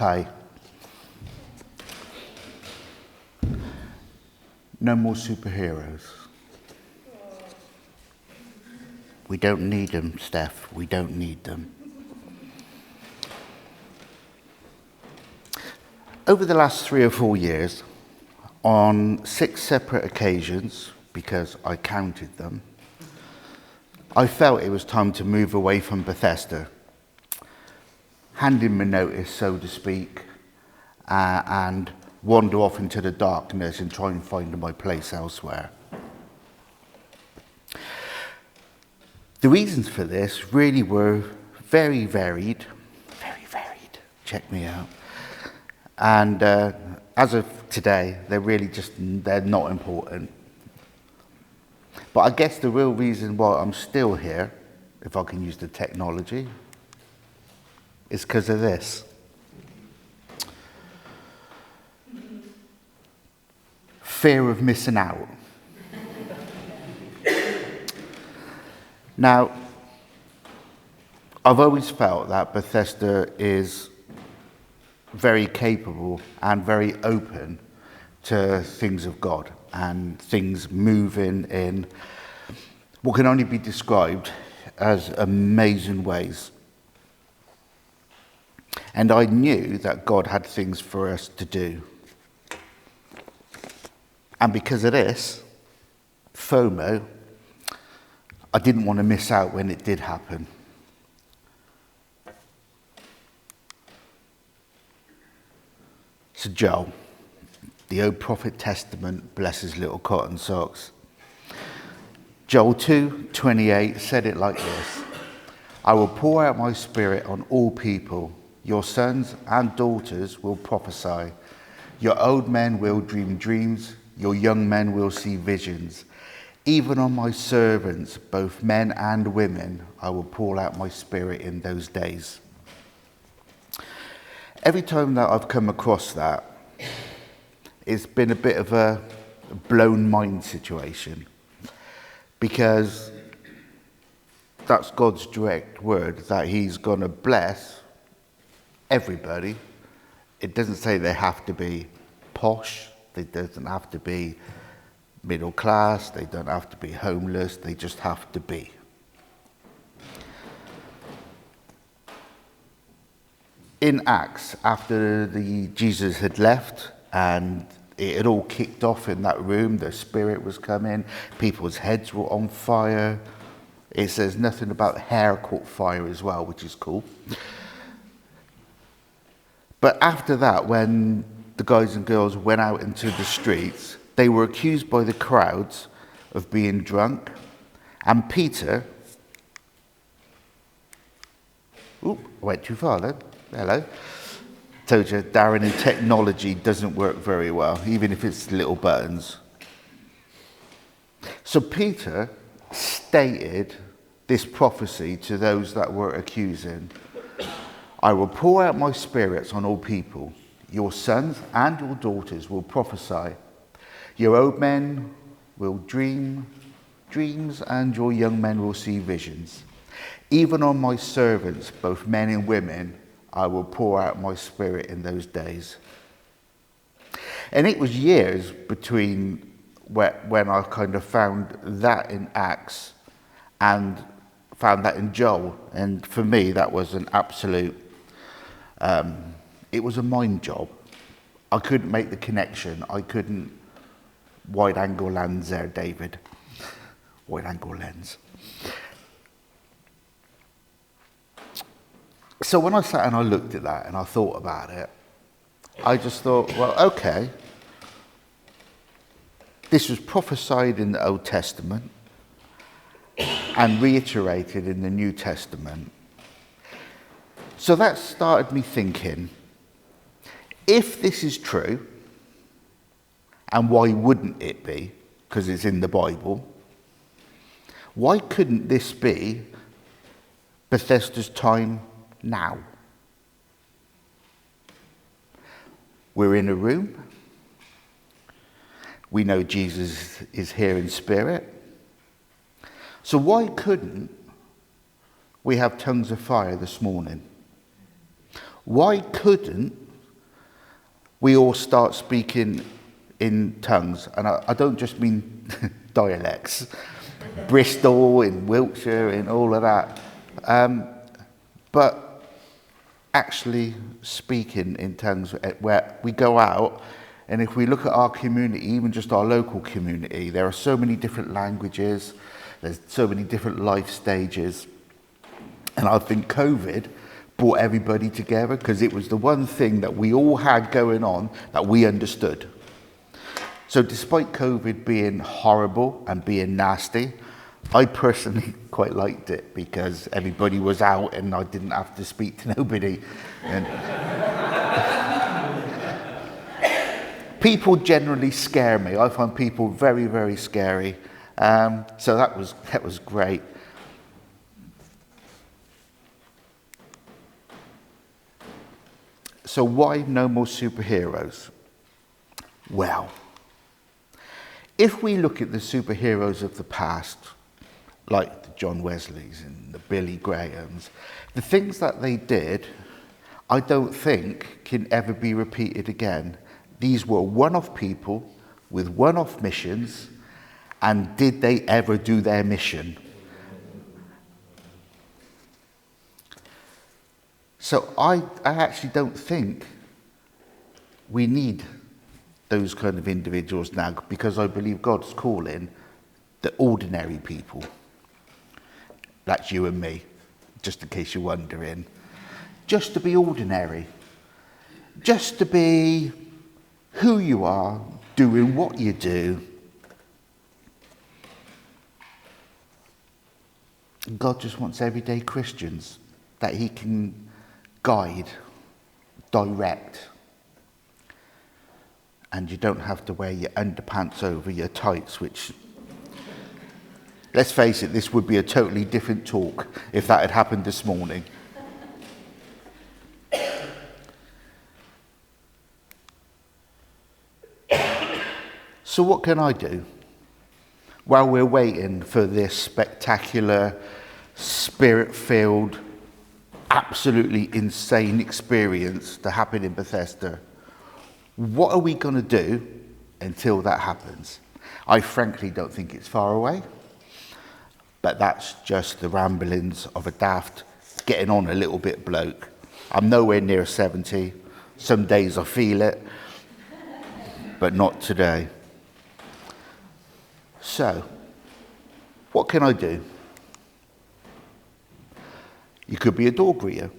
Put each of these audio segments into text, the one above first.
Hi. No more superheroes. We don't need them, Steph. We don't need them. Over the last 3 or 4 years, on 6 separate occasions, because I counted them, I felt it was time to move away from Bethesda, hand in my notice, so to speak, and wander off into the darkness and try and find my place elsewhere. The reasons for this really were very varied, check me out. And as of today, they're not important. But I guess the real reason why I'm still here, if I can use the technology, is because of this. Fear of missing out. Now, I've always felt that Bethesda is very capable and very open to things of God and things moving in what can only be described as amazing ways. And I knew that God had things for us to do. And because of this, FOMO, I didn't want to miss out when it did happen. So Joel, the Old Prophet Testament, bless his little cotton socks. Joel 2:28 said it like this: I will pour out my spirit on all people. Your sons and daughters will prophesy. Your old men will dream dreams. Your young men will see visions. Even on my servants, both men and women, I will pour out my spirit in those days. Every time that I've come across that, it's been a bit of a blown mind situation, because that's God's direct word that he's going to bless everybody. It doesn't say they have to be posh, it doesn't have to be middle class, they don't have to be homeless, they just have to be. In Acts, after Jesus had left and it had all kicked off in that room, the Spirit was coming, people's heads were on fire. It says nothing about hair caught fire as well, which is cool. But after that, when the guys and girls went out into the streets, they were accused by the crowds of being drunk. And Peter, I went too far then. Hello. Told you, Darren in technology doesn't work very well, even if it's little buttons. So Peter stated this prophecy to those that were accusing. I will pour out my spirits on all people. Your sons and your daughters will prophesy. Your old men will dream dreams, and your young men will see visions. Even on my servants, both men and women, I will pour out my spirit in those days. And it was years between when I kind of found that in Acts and found that in Joel. And for me, that was an absolute, it was a mind job. I couldn't make the connection. I couldn't wide angle lens there, David. Wide angle lens. So when I sat and I looked at that and I thought about it, I just thought, well, okay, this was prophesied in the Old Testament and reiterated in the New Testament. So that started me thinking, if this is true, and why wouldn't it be, because it's in the Bible, why couldn't this be Bethesda's time now? We're in a room. We know Jesus is here in spirit. So why couldn't we have tongues of fire this morning? Why couldn't we all start speaking in tongues. And I don't just mean dialects. Bristol, in Wiltshire, in all of that. But actually speaking in tongues where we go out, and if we look at our community, even just our local community, there are so many different languages, there's so many different life stages. And I think COVID brought everybody together because it was the one thing that we all had going on that we understood. So despite COVID being horrible and being nasty, I personally quite liked it because everybody was out and I didn't have to speak to nobody. And people generally scare me. I find people very, very scary. So that was great. So why no more superheroes? Well, if we look at the superheroes of the past, like the John Wesleys and the Billy Grahams, the things that they did, I don't think can ever be repeated again. These were one-off people with one-off missions, and did they ever do their mission? So I actually don't think we need those kind of individuals now, because I believe God's calling the ordinary people. That's you and me, just in case you're wondering. Just to be ordinary. Just to be who you are, doing what you do. God just wants everyday Christians that he can guide, direct. And you don't have to wear your underpants over your tights, which, let's face it, this would be a totally different talk if that had happened this morning. So what can I do while we're waiting for this spectacular, spirit-filled, absolutely insane experience to happen in Bethesda? What are we going to do until that happens? I frankly don't think it's far away, but that's just the ramblings of a daft, getting on a little bit bloke. I'm nowhere near 70. Some days I feel it, but not today. So, what can I do? You could be a door greeter.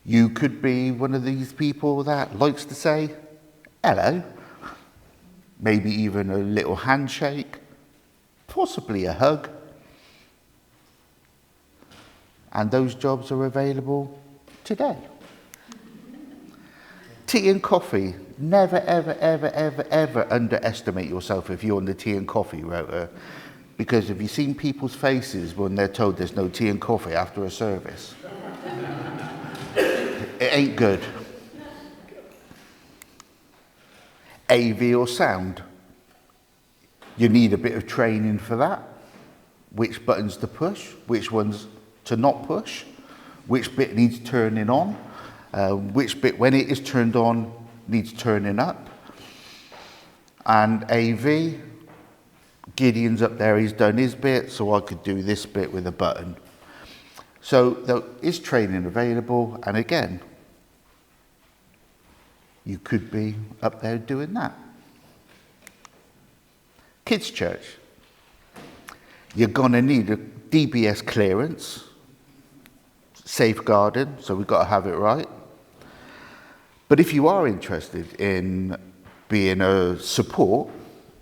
You could be one of these people that likes to say hello, maybe even a little handshake, possibly a hug. And those jobs are available today. Tea and coffee. Never, ever, ever, ever, ever underestimate yourself if you're on the tea and coffee rota. Because have you seen people's faces when they're told there's no tea and coffee after a service? It ain't good. AV or sound. You need a bit of training for that. Which buttons to push, which ones to not push, which bit needs turning on, which bit, when it is turned on, needs turning up. And AV, Gideon's up there, he's done his bit, so I could do this bit with a button. So there is training available, and again, you could be up there doing that. Kids' church. You're going to need a DBS clearance, safeguarding, so we've got to have it right. But if you are interested in being a support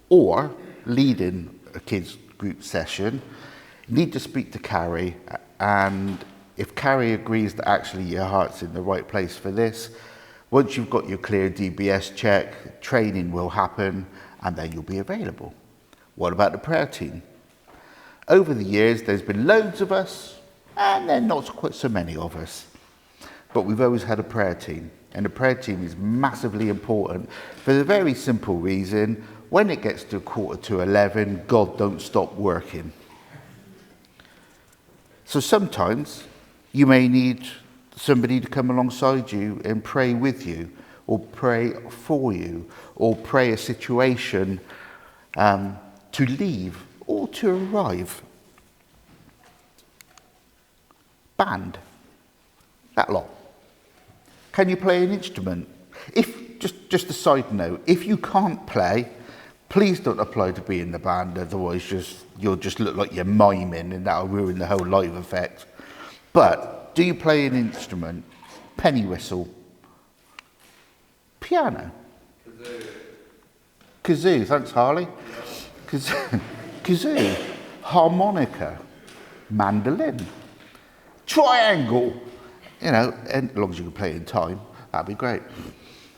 or leading a kids group session, you need to speak to Carrie, and if Carrie agrees that actually your heart's in the right place for this, once you've got your clear DBS check, training will happen and then you'll be available. What about the prayer team? Over the years there's been loads of us and then not quite so many of us, but we've always had a prayer team. And the prayer team is massively important for the very simple reason, when it gets to 11:15, God don't stop working. So sometimes you may need somebody to come alongside you and pray with you or pray for you, or pray a situation to leave or to arrive. Band, that lot. Can you play an instrument? If just a side note, if you can't play, please don't apply to be in the band, otherwise you'll just look like you're miming and that'll ruin the whole live effect. But do you play an instrument? Penny whistle, piano, kazoo, thanks Harley, kazoo, harmonica, mandolin, triangle, and as long as you can play in time, that'd be great.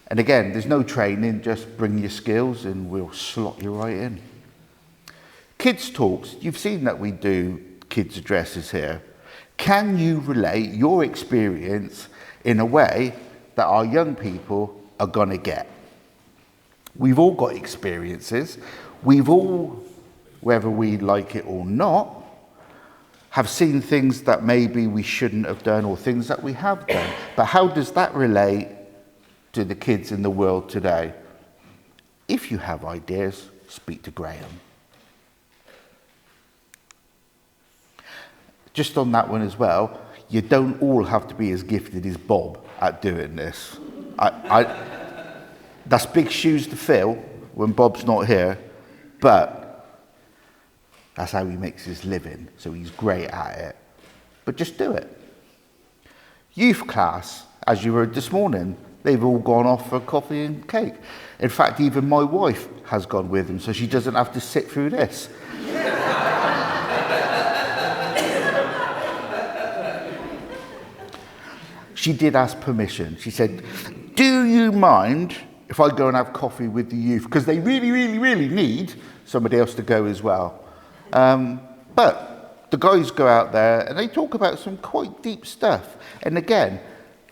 And again, there's no training, just bring your skills and we'll slot you right in. Kids talks, you've seen that we do kids addresses here. Can you relate your experience in a way that our young people are going to get? We've all got experiences. We've all, whether we like it or not, have seen things that maybe we shouldn't have done or things that we have done. But how does that relate to the kids in the world today? If you have ideas, speak to Graham. Just on that one as well, you don't all have to be as gifted as Bob at doing this. That's big shoes to fill when Bob's not here, but that's how he makes his living, so he's great at it. But just do it. Youth class, as you heard this morning, they've all gone off for coffee and cake. In fact, even my wife has gone with them, so she doesn't have to sit through this. She did ask permission. She said, do you mind if I go and have coffee with the youth? Because they really, really, really need somebody else to go as well. But the guys go out there and they talk about some quite deep stuff. And again,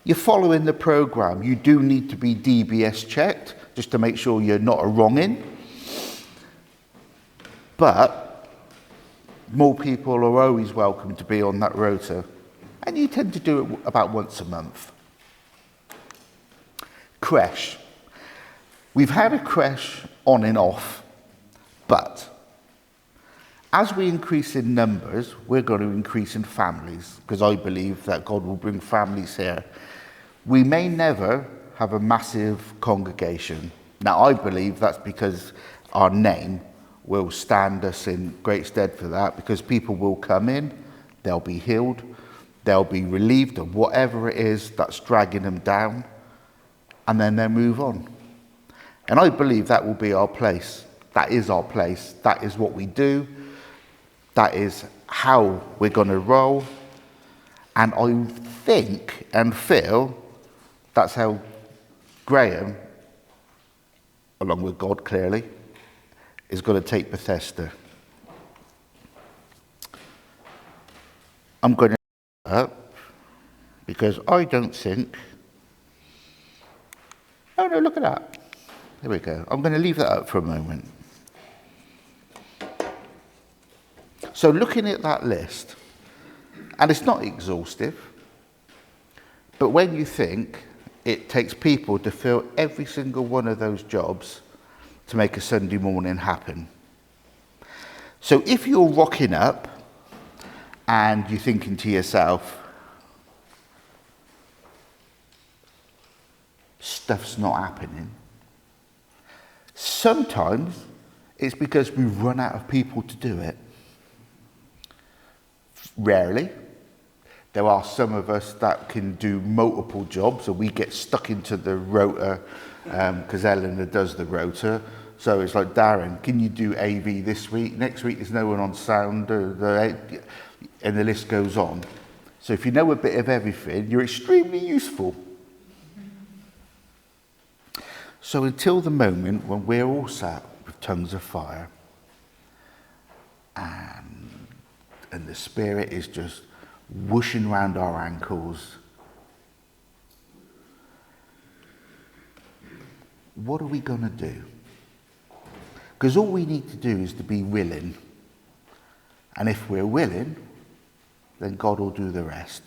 you're following the program. You do need to be DBS checked just to make sure you're not a wrongin'. But more people are always welcome to be on that rota. And you tend to do it about once a month. Creche. We've had a creche on and off, but as we increase in numbers, we're going to increase in families, because I believe that God will bring families here. We may never have a massive congregation. Now, I believe that's because our name will stand us in great stead for that, because people will come in, they'll be healed, they'll be relieved of whatever it is that's dragging them down, and then they'll move on. And I believe that will be our place. That is our place. That is what we do. That is how we're going to roll. And I think and feel that's how Graham, along with God clearly, is going to take Bethesda. I'm going to up because I don't think. Oh no, look at that. There we go. I'm going to leave that up for a moment. So looking at that list, and it's not exhaustive, but when you think it takes people to fill every single one of those jobs to make a Sunday morning happen. So if you're rocking up and you're thinking to yourself, stuff's not happening, sometimes it's because we've run out of people to do it. Rarely. There are some of us that can do multiple jobs, and we get stuck into the rota because Eleanor does the rota. So it's like, Darren, can you do AV this week? Next week there's no one on sound, and the list goes on. So if you know a bit of everything, you're extremely useful. So until the moment when we're all sat with tongues of fire and the Spirit is just whooshing round our ankles, what are we going to do? Because all we need to do is to be willing. And if we're willing, then God will do the rest.